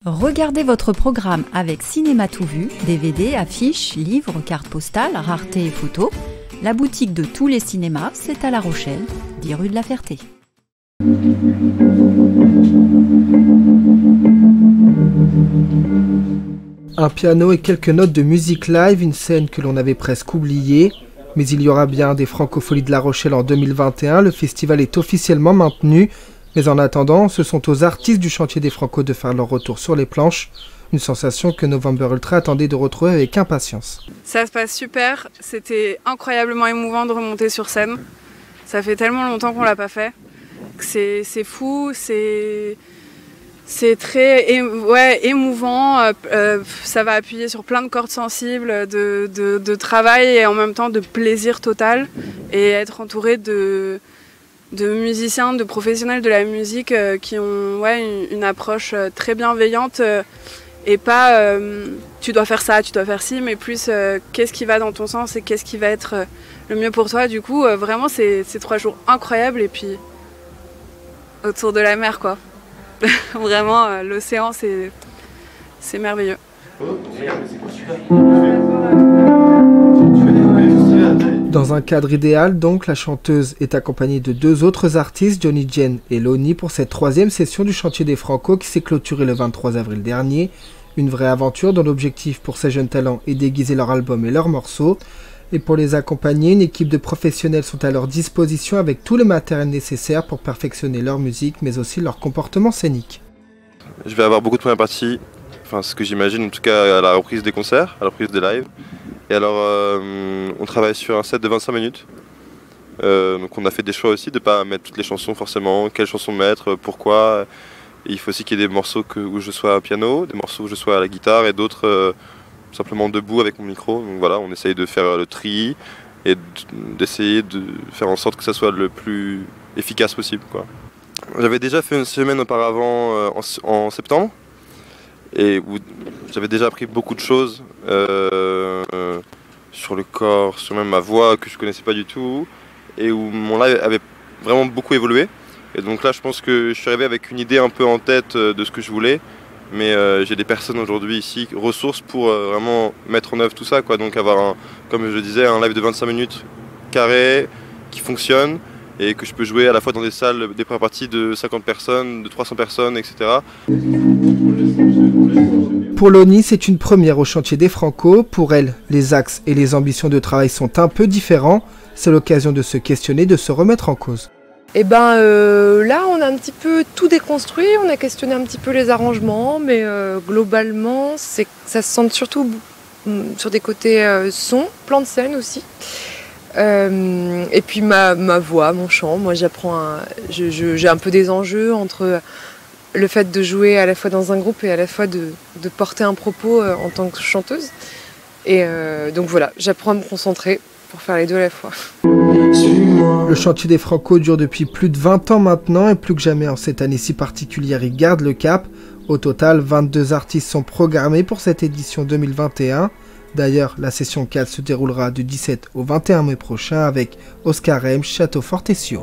Regardez votre programme avec Cinéma Tout Vu, DVD, affiches, livres, cartes postales, raretés et photos. La boutique de tous les cinémas, c'est à La Rochelle, 10 rue de la Ferté. Un piano et quelques notes de musique live, une scène que l'on avait presque oubliée. Mais il y aura bien des Francopholies de La Rochelle en 2021, le festival est officiellement maintenu. Mais en attendant, ce sont aux artistes du chantier des Franco de faire leur retour sur les planches. Une sensation que November Ultra attendait de retrouver avec impatience. Ça se passe super, c'était incroyablement émouvant de remonter sur scène. Ça fait tellement longtemps qu'on l'a pas fait. C'est fou, c'est très émouvant. Ça va appuyer sur plein de cordes sensibles, de travail et en même temps de plaisir total. Et être entouré de musiciens, de professionnels de la musique qui ont une approche très bienveillante et pas tu dois faire ça, tu dois faire ci, mais plus qu'est-ce qui va dans ton sens et qu'est-ce qui va être le mieux pour toi. Du coup, vraiment, c'est 3 jours incroyables et puis autour de la mer, quoi. Vraiment, l'océan, c'est merveilleux. Dans un cadre idéal, donc, la chanteuse est accompagnée de 2 autres artistes, Johnny Jen et Loni, pour cette 3e session du chantier des Franco qui s'est clôturée le 23 avril dernier. Une vraie aventure dont l'objectif pour ces jeunes talents est d'aiguiser leur album et leurs morceaux. Et pour les accompagner, une équipe de professionnels sont à leur disposition avec tout le matériel nécessaire pour perfectionner leur musique, mais aussi leur comportement scénique. Je vais avoir beaucoup de premières parties, enfin ce que j'imagine en tout cas à la reprise des concerts, à la reprise des lives. Et alors on travaille sur un set de 25 minutes. Donc on a fait des choix aussi de ne pas mettre toutes les chansons forcément, quelles chansons mettre, pourquoi. Et il faut aussi qu'il y ait des morceaux où je sois au piano, des morceaux où je sois à la guitare et d'autres simplement debout avec mon micro. Donc voilà, on essaye de faire le tri et d'essayer de faire en sorte que ça soit le plus efficace possible, quoi. J'avais déjà fait une semaine auparavant en septembre et où j'avais déjà appris beaucoup de choses sur le corps, sur même ma voix que je connaissais pas du tout et où mon live avait vraiment beaucoup évolué. Et donc là je pense que je suis arrivé avec une idée un peu en tête de ce que je voulais, mais j'ai des personnes aujourd'hui ici, ressources pour vraiment mettre en œuvre tout ça, quoi. Donc avoir, comme je disais, un live de 25 minutes carré qui fonctionne et que je peux jouer à la fois dans des salles, des premières parties de 50 personnes, de 300 personnes, etc. Pour Loni, c'est une première au chantier des Franco. Pour elle, les axes et les ambitions de travail sont un peu différents. C'est l'occasion de se questionner, de se remettre en cause. Et là, on a un petit peu tout déconstruit, on a questionné un petit peu les arrangements, mais globalement, ça se centre surtout sur des côtés son, plan de scène aussi. Et puis ma voix, mon chant, moi j'ai un peu des enjeux entre le fait de jouer à la fois dans un groupe et à la fois de porter un propos en tant que chanteuse. Et donc voilà, j'apprends à me concentrer pour faire les 2 à la fois. Le chantier des Franco dure depuis plus de 20 ans maintenant et plus que jamais en cette année si particulière, il garde le cap. Au total, 22 artistes sont programmés pour cette édition 2021. D'ailleurs, la session 4 se déroulera du 17 au 21 mai prochain avec Oscar M, Château Fortescue.